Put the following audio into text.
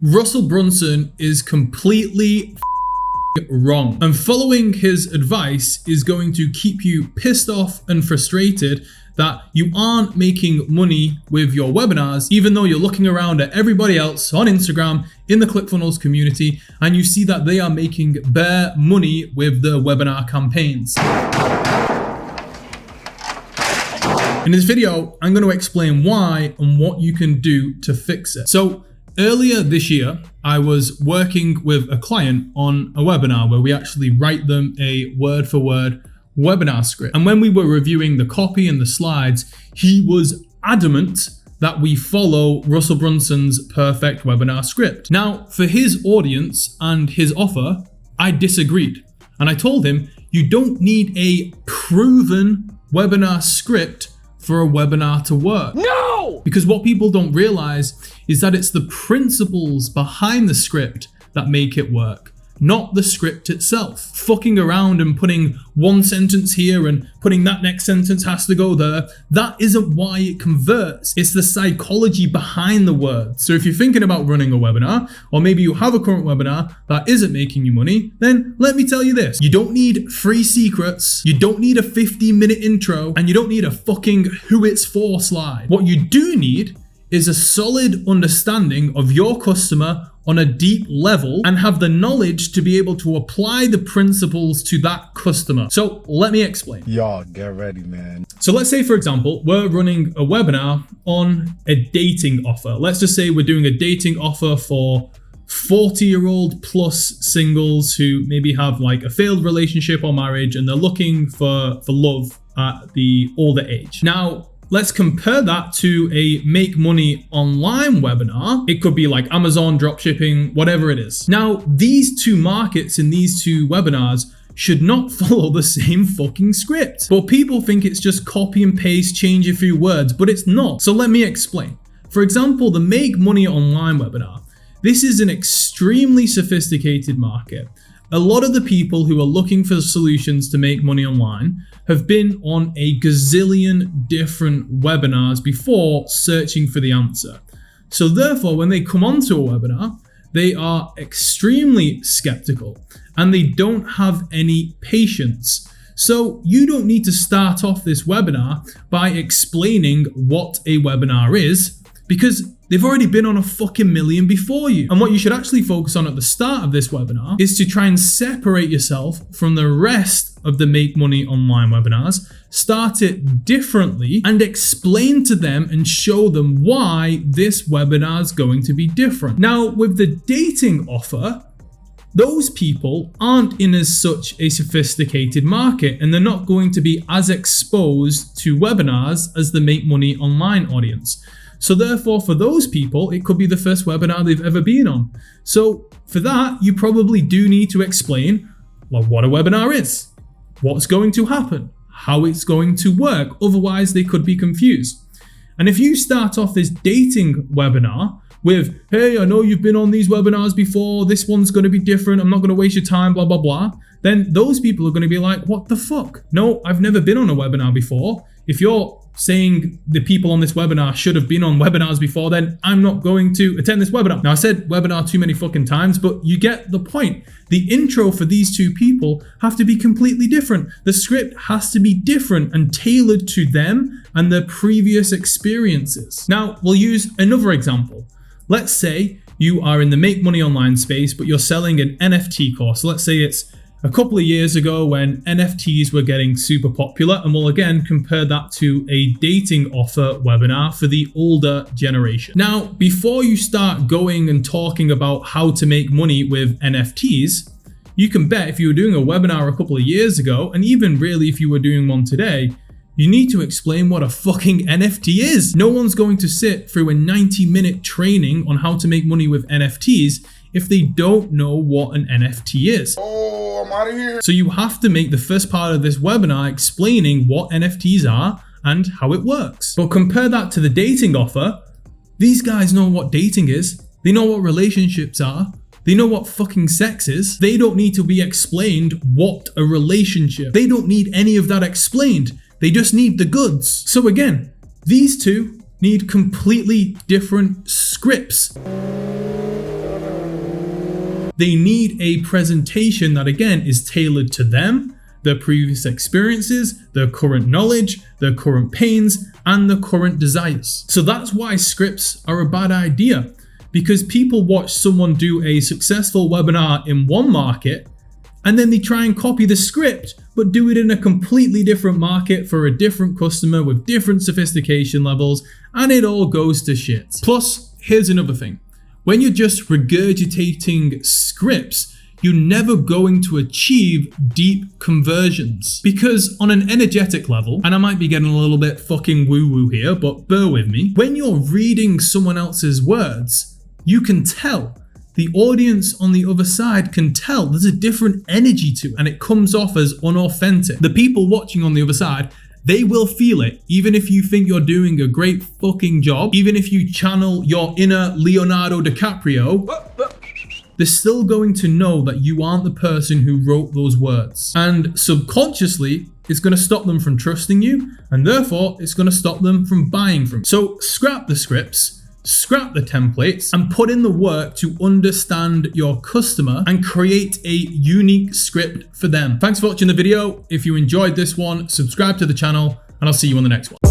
Russell Brunson is completely wrong, and following his advice is going to keep you pissed off and frustrated that you aren't making money with your webinars, even though you're looking around at everybody else on Instagram in the ClickFunnels community and you see that they are making bare money with their webinar campaigns. In this video, I'm going to explain why and what you can do to fix it. So earlier this year, I was working with a client on a webinar where we actually write them a word-for-word webinar script. And when we were reviewing the copy and the slides, he was adamant that we follow Russell Brunson's perfect webinar script. Now, for his audience and his offer, I disagreed. And I told him, you don't need a proven webinar script for a webinar to work. No! Because what people don't realize is that it's the principles behind the script that make it work, not the script itself. Fucking around and putting one sentence here and putting that next sentence has to go there, that isn't why it converts. It's the psychology behind the words. So if you're thinking about running a webinar, or maybe you have a current webinar that isn't making you money, then let me tell you this. You don't need free secrets, you don't need a 15-minute intro, and you don't need a fucking who it's for slide. What you do need is a solid understanding of your customer on a deep level and have the knowledge to be able to apply the principles to that customer. So let me explain. Y'all get ready, man. So let's say, for example, we're running a webinar on a dating offer. Let's just say we're doing a dating offer for 40-year-old plus singles who maybe have like a failed relationship or marriage and they're looking for love at the older age. Now, let's compare that to a make money online webinar. It could be like Amazon, dropshipping, whatever it is. Now, these two markets in these two webinars should not follow the same fucking script. But people think it's just copy and paste, change a few words, but it's not. So let me explain. For example, the make money online webinar. This is an extremely sophisticated market. A lot of the people who are looking for solutions to make money online have been on a gazillion different webinars before searching for the answer. So therefore, when they come onto a webinar, they are extremely skeptical and they don't have any patience. So you don't need to start off this webinar by explaining what a webinar is, because they've already been on a fucking million before you. And what you should actually focus on at the start of this webinar is to try and separate yourself from the rest of the make money online webinars, start it differently and explain to them and show them why this webinar is going to be different. Now, with the dating offer, those people aren't in as such a sophisticated market and they're not going to be as exposed to webinars as the make money online audience. So therefore, for those people, it could be the first webinar they've ever been on. So for that, you probably do need to explain what a webinar is, what's going to happen, how it's going to work. Otherwise, they could be confused. And if you start off this dating webinar with, hey, I know you've been on these webinars before, this one's going to be different, I'm not going to waste your time, blah, blah, blah, then those people are going to be like, what the fuck? No, I've never been on a webinar before. If you're saying the people on this webinar should have been on webinars before, then I'm not going to attend this webinar. Now, I said webinar too many fucking times, but you get the point. The intro for these two people have to be completely different. The script has to be different and tailored to them and their previous experiences. Now, we'll use another example. Let's say you are in the make money online space, but you're selling an NFT course. So let's say it's a couple of years ago when NFTs were getting super popular, and we'll again compare that to a dating offer webinar for the older generation. Now, before you start going and talking about how to make money with NFTs, you can bet if you were doing a webinar a couple of years ago, and even really if you were doing one today, you need to explain what a fucking NFT is. No one's going to sit through a 90-minute training on how to make money with NFTs if they don't know what an NFT is. Oh, I'm out of here. So you have to make the first part of this webinar explaining what NFTs are and how it works. But compare that to the dating offer. These guys know what dating is. They know what relationships are. They know what fucking sex is. They don't need to be explained what a relationship. They don't need any of that explained. They just need the goods. So again, these two need completely different scripts. They need a presentation that, again, is tailored to them, their previous experiences, their current knowledge, their current pains, and their current desires. So that's why scripts are a bad idea, because people watch someone do a successful webinar in one market, and then they try and copy the script, but do it in a completely different market for a different customer with different sophistication levels, and it all goes to shit. Plus, here's another thing. When you're just regurgitating scripts, you're never going to achieve deep conversions. Because on an energetic level, and I might be getting a little bit fucking woo-woo here, but bear with me, when you're reading someone else's words, you can tell. The audience on the other side can tell there's a different energy to it, and it comes off as unauthentic. The people watching on the other side, they will feel it, even if you think you're doing a great fucking job, even if you channel your inner Leonardo DiCaprio, they're still going to know that you aren't the person who wrote those words. And subconsciously, it's going to stop them from trusting you, and therefore, it's going to stop them from buying from you. So scrap the scripts, scrap the templates, and put in the work to understand your customer and create a unique script for them. Thanks for watching the video. If you enjoyed this one, subscribe to the channel, and I'll see you on the next one.